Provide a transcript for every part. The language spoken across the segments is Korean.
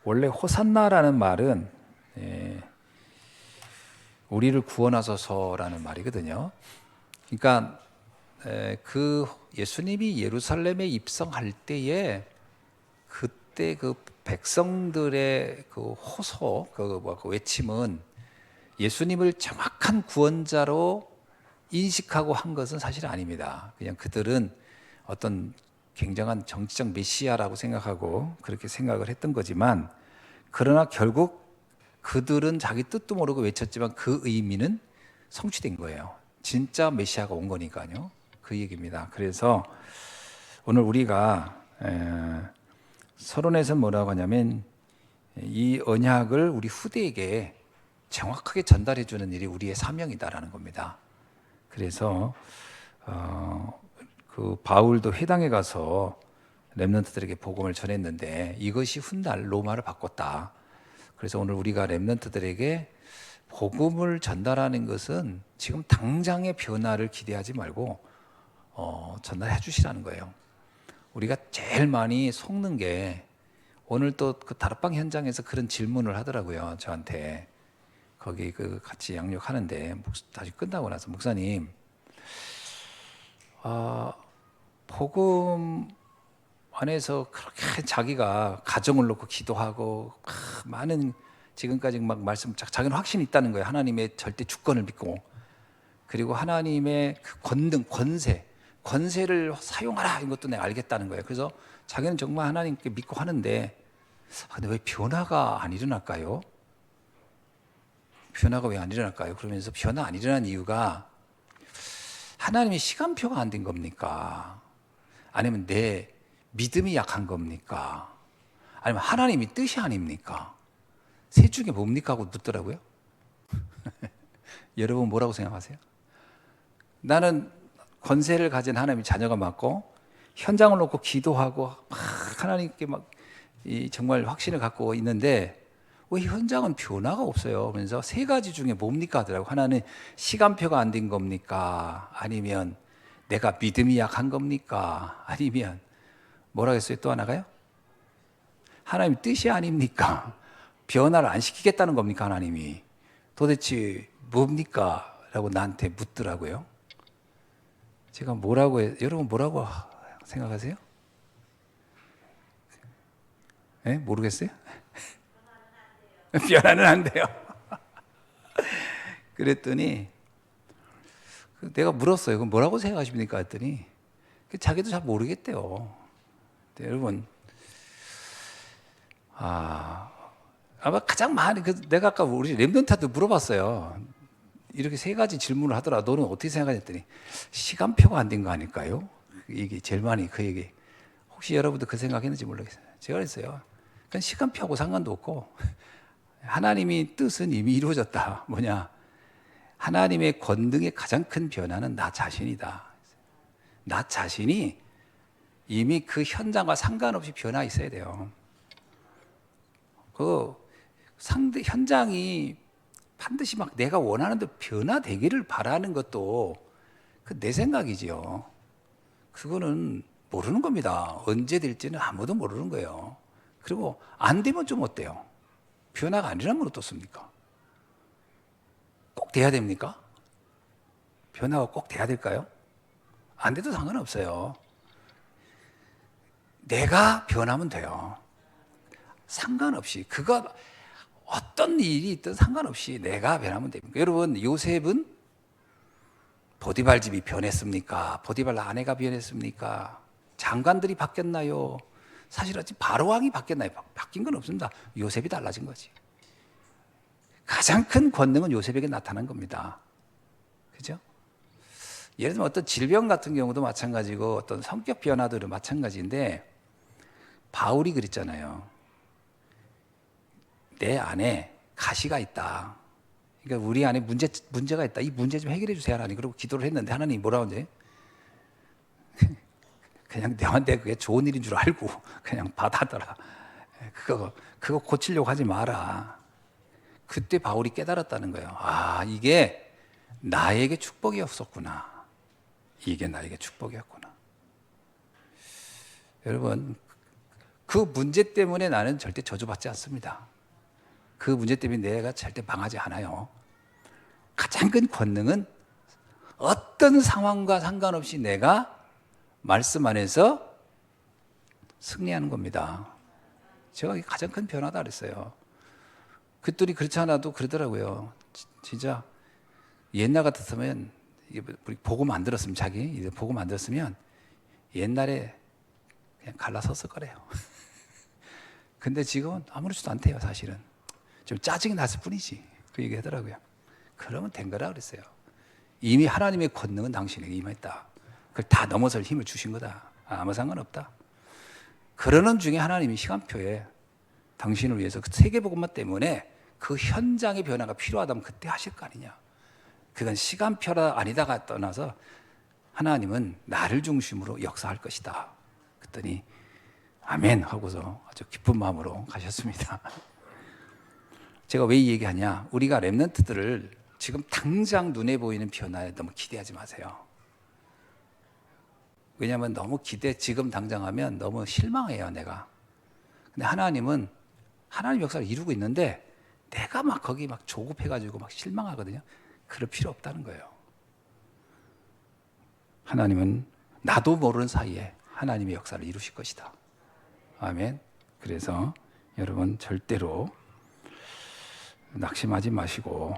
원래 호산나라는 말은 우리를 구원하소서라는 말이거든요. 그러니까 그 예수님이 예루살렘에 입성할 때에 그때 그 백성들의 그 호소, 그 외침은 예수님을 정확한 구원자로 인식하고 한 것은 사실 아닙니다. 그냥 그들은 어떤 굉장한 정치적 메시아라고 생각하고 그렇게 생각을 했던 거지만, 그러나 결국 그들은 자기 뜻도 모르고 외쳤지만 그 의미는 성취된 거예요. 진짜 메시아가 온 거니까요. 그 얘기입니다. 그래서 오늘 우리가 서론에서 뭐라고 하냐면, 이 언약을 우리 후대에게 정확하게 전달해 주는 일이 우리의 사명이다라는 겁니다. 그래서 그 바울도 회당에 가서 렘넌트들에게 복음을 전했는데 이것이 훗날 로마를 바꿨다. 그래서 오늘 우리가 렘넌트들에게 복음을 전달하는 것은 지금 당장의 변화를 기대하지 말고 전달해 주시라는 거예요. 우리가 제일 많이 속는 게, 오늘 또 그 다락방 현장에서 그런 질문을 하더라고요. 저한테 거기 그 같이 양육하는데 다시 끝나고 나서, 목사님, 복음 안에서 그렇게 자기가 가정을 놓고 기도하고 많은 지금까지 막 말씀, 자기는 확신이 있다는 거예요. 하나님의 절대 주권을 믿고, 그리고 하나님의 그 권능, 권세를 사용하라, 이것도 내가 알겠다는 거예요. 그래서 자기는 정말 하나님께 믿고 하는데, 근데 왜 변화가 안 일어날까요? 변화가 왜 안 일어날까요? 그러면서 변화 안 일어난 이유가, 하나님의 시간표가 안 된 겁니까? 아니면 내 믿음이 약한 겁니까? 아니면 하나님이 뜻이 아닙니까? 셋 중에 뭡니까? 하고 묻더라고요. 여러분 뭐라고 생각하세요? 나는 권세를 가진 하나님의 자녀가 맞고, 현장을 놓고 기도하고 막 하나님께 막 정말 확신을 갖고 있는데 왜 현장은 변화가 없어요? 그래서 세 가지 중에 뭡니까 하더라고. 하나는 시간표가 안 된 겁니까? 아니면 내가 믿음이 약한 겁니까? 아니면 뭐라고 했어요? 또 하나가요? 하나님 뜻이 아닙니까? 변화를 안 시키겠다는 겁니까? 하나님이 도대체 뭡니까? 라고 나한테 묻더라고요. 제가 뭐라고 여러분 뭐라고 생각하세요? 네? 모르겠어요? 변화는 안 돼요. 그랬더니 내가 물었어요. 그럼 뭐라고 생각하십니까? 했더니 자기도 잘 모르겠대요. 여러분, 아마 가장 많이, 내가 아까 우리 랩런트한테 물어봤어요. 이렇게 세 가지 질문을 하더라. 너는 어떻게 생각했더니 시간표가 안 된 거 아닐까요? 이게 제일 많이 그 얘기. 혹시 여러분도 그 생각했는지 모르겠어요. 제가 그랬어요. 그냥 시간표하고 상관도 없고 하나님의 뜻은 이미 이루어졌다. 뭐냐? 하나님의 권능의 가장 큰 변화는 나 자신이다. 나 자신이 이미 그 현장과 상관없이 변화 있어야 돼요. 그 상대 현장이 반드시 막 내가 원하는 대로 변화되기를 바라는 것도 그 내 생각이지요. 그거는 모르는 겁니다. 언제 될지는 아무도 모르는 거예요. 그리고 안 되면 좀 어때요? 변화가 안 일어나면 어떻습니까? 꼭 돼야 됩니까? 변화가 꼭 돼야 될까요? 안 돼도 상관없어요. 내가 변하면 돼요. 상관없이, 그가 어떤 일이 있든 상관없이 내가 변하면 됩니다. 여러분, 요셉은 보디발 집이 변했습니까? 보디발 아내가 변했습니까? 장관들이 바뀌었나요? 사실 어찌 바로왕이 바뀌었나요? 바뀐 건 없습니다. 요셉이 달라진 거지. 가장 큰 권능은 요셉에게 나타난 겁니다. 그죠? 예를 들면 어떤 질병 같은 경우도 마찬가지고 어떤 성격 변화도 마찬가지인데, 바울이 그랬잖아요. 내 안에 가시가 있다. 그러니까 우리 안에 문제가 있다. 이 문제 좀 해결해 주세요, 하나님. 그리고 기도를 했는데 하나님이 뭐라고 하지? 그냥 너한테 그게 좋은 일인 줄 알고 그냥 받아들라. 그거 고치려고 하지 마라. 그때 바울이 깨달았다는 거예요. 이게 나에게 축복이었었구나. 이게 나에게 축복이었구나. 여러분, 그 문제 때문에 나는 절대 저주받지 않습니다. 그 문제 때문에 내가 절대 망하지 않아요. 가장 큰 권능은 어떤 상황과 상관없이 내가 말씀 안에서 승리하는 겁니다. 제가 이게 가장 큰 변화다 그랬어요. 그들이 그렇지 않아도 그러더라고요. 진짜 옛날 같았으면 우리 복음 안 들었으면 자기 복음 안 들었으면 옛날에 그냥 갈라섰을 거래요. 근데 지금은 아무렇지도 않대요. 사실은 좀 짜증이 났을 뿐이지. 그 얘기 하더라고요. 그러면 된 거라 그랬어요. 이미 하나님의 권능은 당신에게 임했다. 그걸 다 넘어설 힘을 주신 거다. 아무 상관없다. 그러는 중에 하나님이 시간표에 당신을 위해서 그 세계복음화 때문에 그 현장의 변화가 필요하다면 그때 하실 거 아니냐. 그건 시간표라 아니다가 떠나서 하나님은 나를 중심으로 역사할 것이다. 그랬더니 아멘 하고서 아주 기쁜 마음으로 가셨습니다. 제가 왜 이 얘기하냐. 우리가 렘넌트들을 지금 당장 눈에 보이는 변화에 너무 기대하지 마세요. 왜냐하면 너무 지금 당장 하면 너무 실망해요, 내가. 근데 하나님은 하나님 역사를 이루고 있는데 내가 막 거기 막 조급해가지고 막 실망하거든요. 그럴 필요 없다는 거예요. 하나님은 나도 모르는 사이에 하나님의 역사를 이루실 것이다. 아멘. 그래서 여러분 절대로 낙심하지 마시고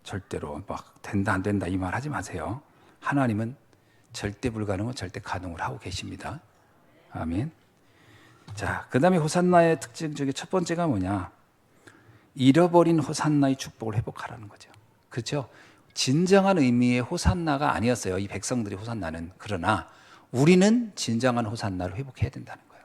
절대로 막 된다 안 된다 이 말 하지 마세요. 하나님은 절대 불가능은 절대 가능을 하고 계십니다. 아멘. 자, 그 다음에 호산나의 특징 중에 첫 번째가 뭐냐? 잃어버린 호산나의 축복을 회복하라는 거죠. 그렇죠? 진정한 의미의 호산나가 아니었어요. 이 백성들이 호산나는. 그러나 우리는 진정한 호산나를 회복해야 된다는 거예요.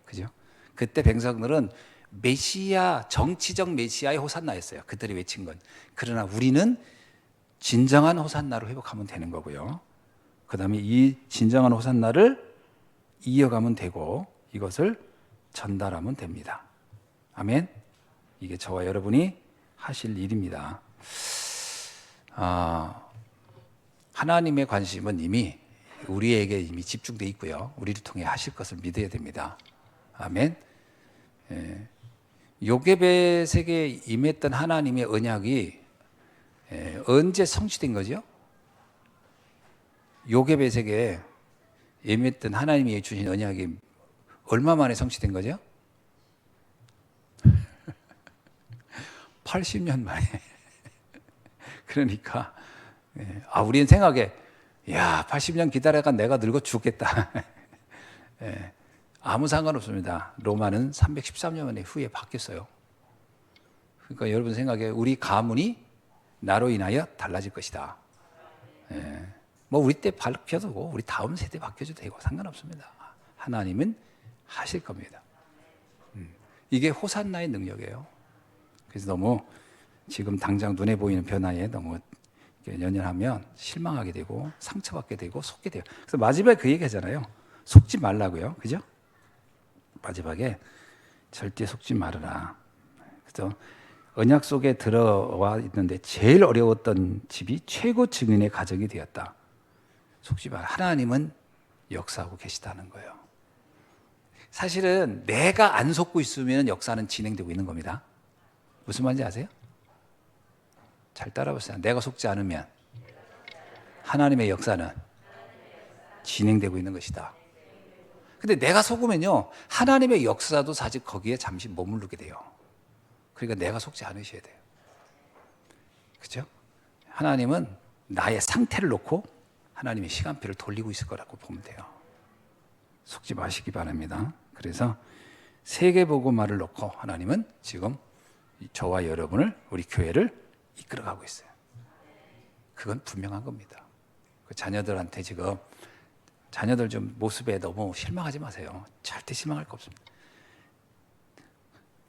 그죠? 그때 백성들은 메시아, 정치적 메시아의 호산나였어요. 그들이 외친 건. 그러나 우리는 진정한 호산나를 회복하면 되는 거고요. 그 다음에 이 진정한 호산나를 이어가면 되고 이것을 전달하면 됩니다. 아멘. 이게 저와 여러분이 하실 일입니다. 하나님의 관심은 이미 우리에게 이미 집중되어 있고요. 우리를 통해 하실 것을 믿어야 됩니다. 아멘. 요게벳에게 임했던 하나님의 언약이 언제 성취된 거죠? 요게벳에게 임했던 하나님이 주신 언약이 얼마 만에 성취된 거죠? 80년 만에. 그러니까 우리는 생각에 야 80년 기다려가 내가 늙어 죽겠다. 아무 상관없습니다. 로마는 313년 만에 후에 바뀌었어요. 그러니까 여러분 생각에 우리 가문이 나로 인하여 달라질 것이다. 뭐 우리 때 바뀌어도 되고 우리 다음 세대 바뀌어도 되고 상관없습니다. 하나님은 하실 겁니다. 이게 호산나의 능력이에요. 그래서 너무 지금 당장 눈에 보이는 변화에 너무 연연하면 실망하게 되고 상처받게 되고 속게 돼요. 그래서 마지막에 그 얘기 하잖아요. 속지 말라고요. 그죠? 마지막에 절대 속지 말아라. 그래서 언약 속에 들어와 있는데 제일 어려웠던 집이 최고 증인의 가정이 되었다. 속지 마라. 하나님은 역사하고 계시다는 거예요. 사실은 내가 안 속고 있으면 역사는 진행되고 있는 겁니다. 무슨 말인지 아세요? 잘 따라보세요. 내가 속지 않으면 하나님의 역사는 진행되고 있는 것이다. 근데 내가 속으면요, 하나님의 역사도 사실 거기에 잠시 머무르게 돼요. 그러니까 내가 속지 않으셔야 돼요. 그렇죠? 하나님은 나의 상태를 놓고 하나님의 시간표를 돌리고 있을 거라고 보면 돼요. 속지 마시기 바랍니다. 그래서 세계복음화를 놓고 하나님은 지금 저와 여러분을, 우리 교회를 이끌어가고 있어요. 그건 분명한 겁니다. 그 자녀들한테 지금 자녀들 좀 모습에 너무 실망하지 마세요. 절대 실망할 거 없습니다.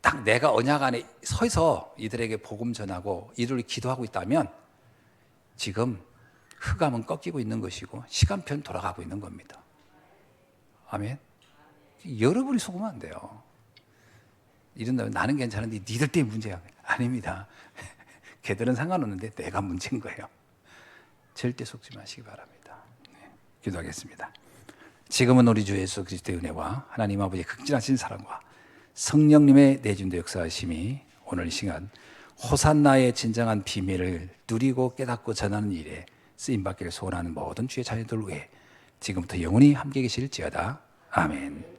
딱 내가 언약 안에 서서 이들에게 복음 전하고 이들을 기도하고 있다면 지금 흑암은 꺾이고 있는 것이고 시간표는 돌아가고 있는 겁니다. 아멘. 여러분이 속으면 안 돼요. 이런다면 나는 괜찮은데 니들 때문에 문제야. 아닙니다. 걔들은 상관없는데 내가 문제인 거예요. 절대 속지 마시기 바랍니다. 네, 기도하겠습니다. 지금은 우리 주 예수 그리스도의 은혜와 하나님 아버지의 극진하신 사랑과 성령님의 내준도 역사하심이 오늘 이 시간 호산나의 진정한 비밀을 누리고 깨닫고 전하는 일에 쓰임받기를 소원하는 모든 주의 자녀들 위해 지금부터 영원히 함께 계실지어다. 아멘.